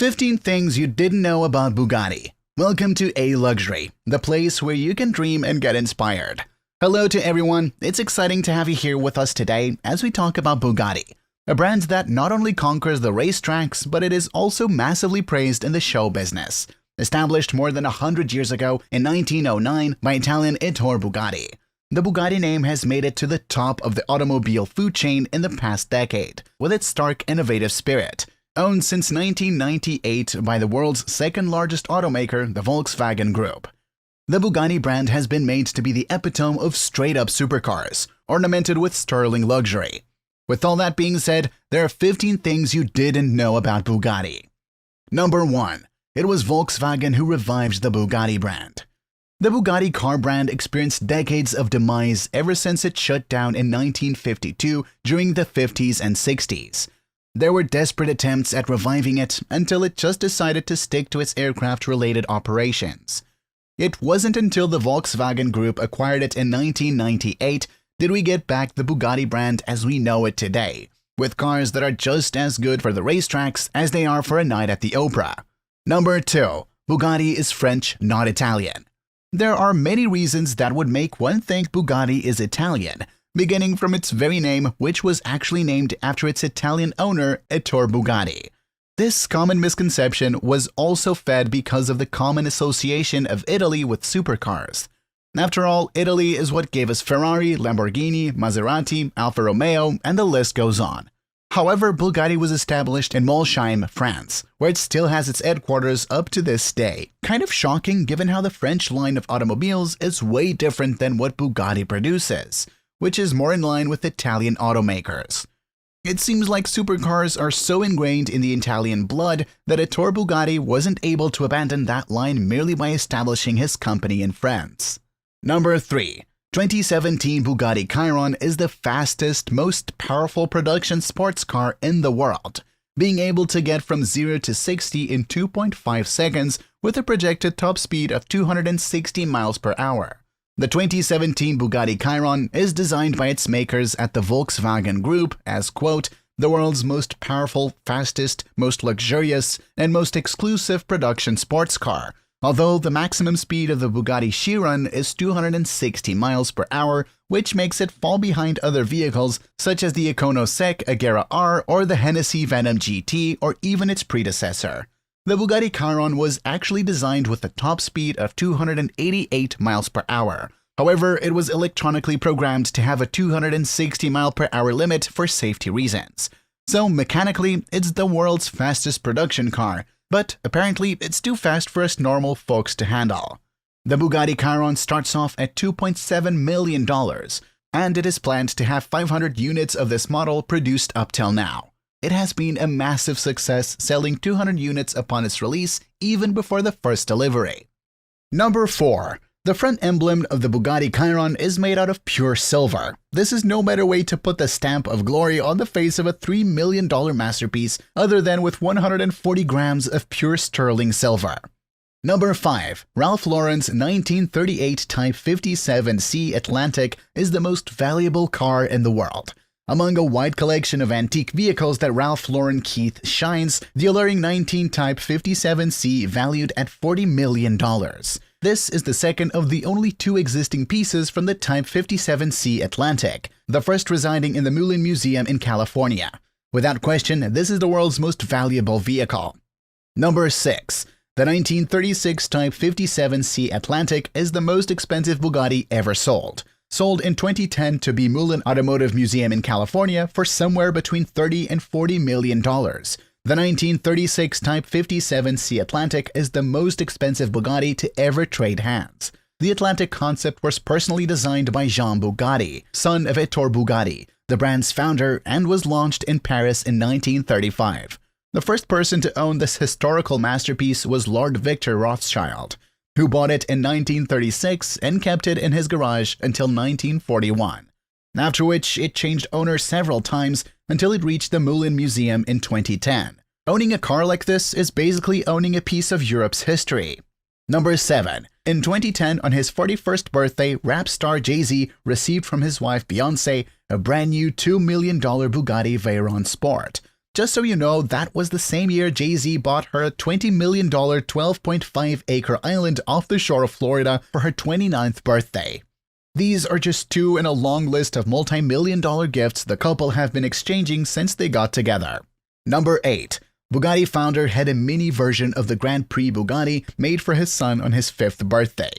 15 things you didn't know about Bugatti. Welcome to A Luxury, the place where you can dream and get inspired. Hello to everyone, it's exciting to have you here with us today as we talk about Bugatti, a brand that not only conquers the racetracks, but it is also massively praised in the show business. Established more than 100 years ago in 1909 by Italian Ettore Bugatti, the Bugatti name has made it to the top of the automobile food chain in the past decade, with its stark innovative spirit. Owned since 1998 by the world's second-largest automaker, the Volkswagen Group. The Bugatti brand has been made to be the epitome of straight-up supercars, ornamented with sterling luxury. With all that being said, there are 15 things you didn't know about Bugatti. Number 1. It was Volkswagen who revived the Bugatti brand. The Bugatti car brand experienced decades of demise ever since it shut down in 1952 during the 50s and 60s. There were desperate attempts at reviving it until it just decided to stick to its aircraft-related operations. It wasn't until the Volkswagen Group acquired it in 1998 did we get back the Bugatti brand as we know it today, with cars that are just as good for the racetracks as they are for a night at the opera. Number 2. Bugatti is French, not Italian. There are many reasons that would make one think Bugatti is Italian, beginning from its very name, which was actually named after its Italian owner, Ettore Bugatti. This common misconception was also fed because of the common association of Italy with supercars. After all, Italy is what gave us Ferrari, Lamborghini, Maserati, Alfa Romeo, and the list goes on. However, Bugatti was established in Molsheim, France, where it still has its headquarters up to this day. Kind of shocking given how the French line of automobiles is way different than what Bugatti produces, which is more in line with Italian automakers. It seems like supercars are so ingrained in the Italian blood that Ettore Bugatti wasn't able to abandon that line merely by establishing his company in France. Number 3. 2017 Bugatti Chiron is the fastest, most powerful production sports car in the world, being able to get from 0 to 60 in 2.5 seconds with a projected top speed of 260 miles per hour. The 2017 Bugatti Chiron is designed by its makers at the Volkswagen Group as, quote, the world's most powerful, fastest, most luxurious, and most exclusive production sports car, although the maximum speed of the Bugatti Chiron is 260 miles per hour, which makes it fall behind other vehicles such as the Iconosec Agera R or the Hennessy Venom GT or even its predecessor. The Bugatti Chiron was actually designed with a top speed of 288 miles per hour. However, it was electronically programmed to have a 260 mile per hour limit for safety reasons. So mechanically, it's the world's fastest production car, but apparently it's too fast for us normal folks to handle. The Bugatti Chiron starts off at $2.7 million, and it is planned to have 500 units of this model produced up till now. It has been a massive success, selling 200 units upon its release even before the first delivery. Number 4. The front emblem of the Bugatti Chiron is made out of pure silver. This is no better way to put the stamp of glory on the face of a $3 million masterpiece other than with 140 grams of pure sterling silver. Number 5. Ralph Lauren's 1938 Type 57C Atlantic is the most valuable car in the world. Among a wide collection of antique vehicles that Ralph Lauren Keith shines, the alluring 19 Type 57C valued at $40 million. This is the second of the only two existing pieces from the Type 57C Atlantic, the first residing in the Mullin Museum in California. Without question, this is the world's most valuable vehicle. Number 6. The 1936 Type 57C Atlantic is the most expensive Bugatti ever sold. Sold in 2010 to the Mullin Automotive Museum in California for somewhere between $30 and $40 million. The 1936 Type 57C Atlantic is the most expensive Bugatti to ever trade hands. The Atlantic concept was personally designed by Jean Bugatti, son of Ettore Bugatti, the brand's founder, and was launched in Paris in 1935. The first person to own this historical masterpiece was Lord Victor Rothschild, who bought it in 1936 and kept it in his garage until 1941, after which it changed owners several times until it reached the Mullin Museum in 2010. Owning a car like this is basically owning a piece of Europe's history. Number 7. In 2010, on his 41st birthday, rap star JayZ received from his wife Beyonce a brand new $2 million Bugatti Veyron Sport. Just so you know, that was the same year JayZ bought her a $20 million 12.5-acre island off the shore of Florida for her 29th birthday. These are just two in a long list of multi-million-dollar gifts the couple have been exchanging since they got together. Number 8. Bugatti founder had a mini version of the Grand Prix Bugatti made for his son on his 5th birthday.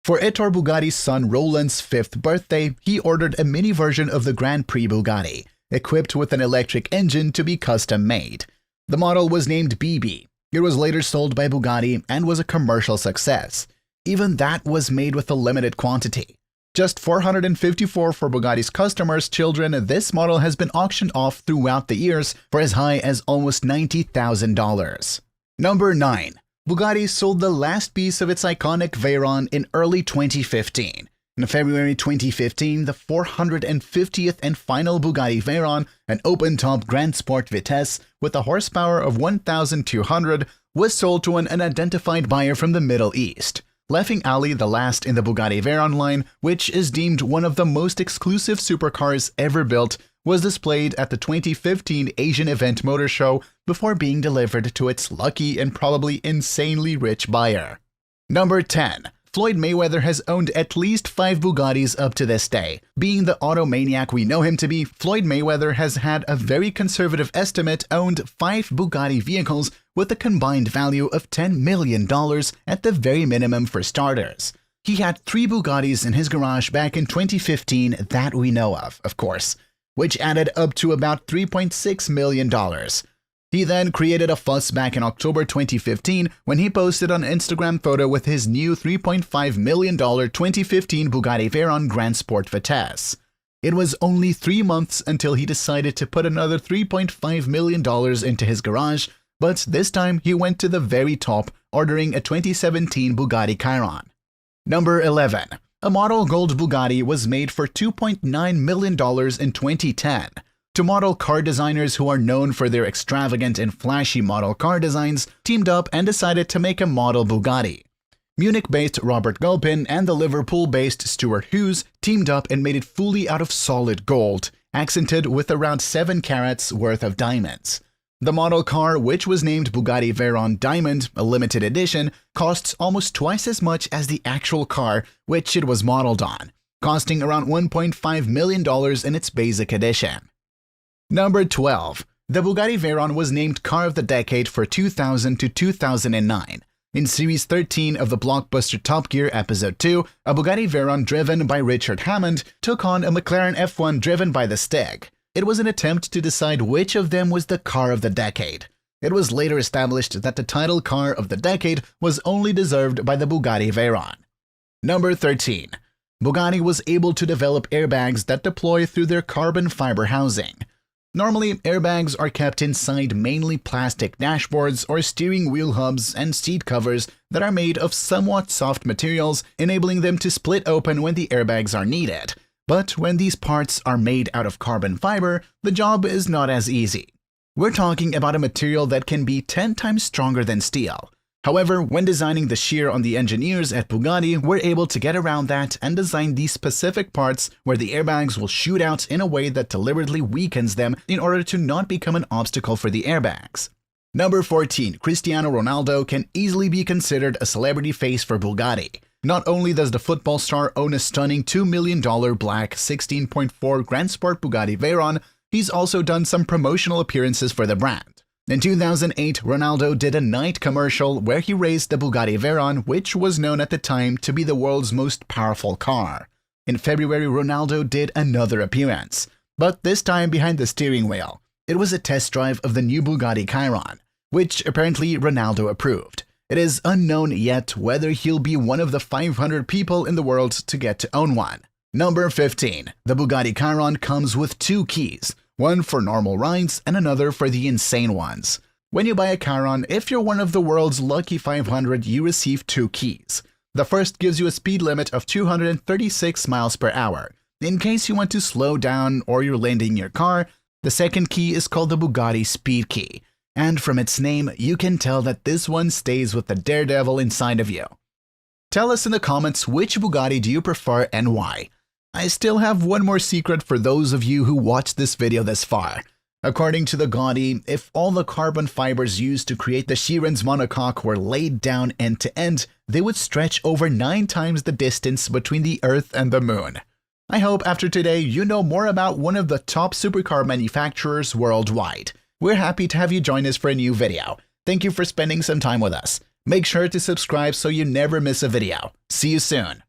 For Ettore Bugatti's son Roland's 5th birthday, he ordered a mini version of the Grand Prix Bugatti, equipped with an electric engine to be custom-made. The model was named BB. It was later sold by Bugatti and was a commercial success. Even that was made with a limited quantity. Just 454 for Bugatti's customers' children, this model has been auctioned off throughout the years for as high as almost $90,000. Number 9. Bugatti sold the last piece of its iconic Veyron in early 2015. In February 2015, the 450th and final Bugatti Veyron, an open-top Grand Sport Vitesse with a horsepower of 1,200, was sold to an unidentified buyer from the Middle East. Leaving Ali the last in the Bugatti Veyron line, which is deemed one of the most exclusive supercars ever built, was displayed at the 2015 Asian Event Motor Show before being delivered to its lucky and probably insanely rich buyer. Number 10. Floyd Mayweather has owned at least 5 Bugattis up to this day. Being the auto maniac we know him to be, Floyd Mayweather has had a very conservative estimate owned 5 Bugatti vehicles with a combined value of $10 million at the very minimum for starters. He had 3 Bugattis in his garage back in 2015 that we know of course, which added up to about $3.6 million. He then created a fuss back in October 2015 when he posted an Instagram photo with his new $3.5 million 2015 Bugatti Veyron Grand Sport Vitesse. It was only 3 months until he decided to put another $3.5 million into his garage, but this time he went to the very top, ordering a 2017 Bugatti Chiron. Number 11. A model gold Bugatti was made for $2.9 million in 2010. Two model car designers who are known for their extravagant and flashy model car designs teamed up and decided to make a model Bugatti. Munich-based Robert Gulpin and the Liverpool-based Stuart Hughes teamed up and made it fully out of solid gold, accented with around 7 carats worth of diamonds. The model car, which was named Bugatti Veyron Diamond, a limited edition, costs almost twice as much as the actual car which it was modeled on, costing around $1.5 million in its basic edition. Number 12. The Bugatti Veyron was named Car of the Decade for 2000 to 2009. In Series 13 of the blockbuster Top Gear Episode 2, a Bugatti Veyron driven by Richard Hammond took on a McLaren F1 driven by the Stig. It was an attempt to decide which of them was the Car of the Decade. It was later established that the title Car of the Decade was only deserved by the Bugatti Veyron. Number 13. Bugatti was able to develop airbags that deploy through their carbon fiber housing. Normally, airbags are kept inside mainly plastic dashboards or steering wheel hubs and seat covers that are made of somewhat soft materials, enabling them to split open when the airbags are needed. But when these parts are made out of carbon fiber, the job is not as easy. We're talking about a material that can be 10 times stronger than steel. However, when designing the shear on the engineers at Bugatti were able to get around that and design these specific parts where the airbags will shoot out in a way that deliberately weakens them in order to not become an obstacle for the airbags. Number 14. Cristiano Ronaldo can easily be considered a celebrity face for Bugatti. Not only does the football star own a stunning $2 million black 16.4 Grand Sport Bugatti Veyron, he's also done some promotional appearances for the brand. In 2008, Ronaldo did a night commercial where he raced the Bugatti Veyron, which was known at the time to be the world's most powerful car. In February, Ronaldo did another appearance, but this time behind the steering wheel. It was a test drive of the new Bugatti Chiron, which apparently Ronaldo approved. It is unknown yet whether he'll be one of the 500 people in the world to get to own one. Number 15. The Bugatti Chiron comes with 2 keys. One for normal rides and another for the insane ones. When you buy a Chiron, if you're one of the world's lucky 500, you receive 2 keys. The first gives you a speed limit of 236 miles per hour. In case you want to slow down or you're lending your car, the second key is called the Bugatti Speed Key. And from its name, you can tell that this one stays with the daredevil inside of you. Tell us in the comments which Bugatti do you prefer and why. I still have one more secret for those of you who watched this video this far. According to the Gaudi, if all the carbon fibers used to create the Chiron's monocoque were laid down end to end, they would stretch over 9 times the distance between the Earth and the Moon. I hope after today you know more about one of the top supercar manufacturers worldwide. We're happy to have you join us for a new video. Thank you for spending some time with us. Make sure to subscribe so you never miss a video. See you soon.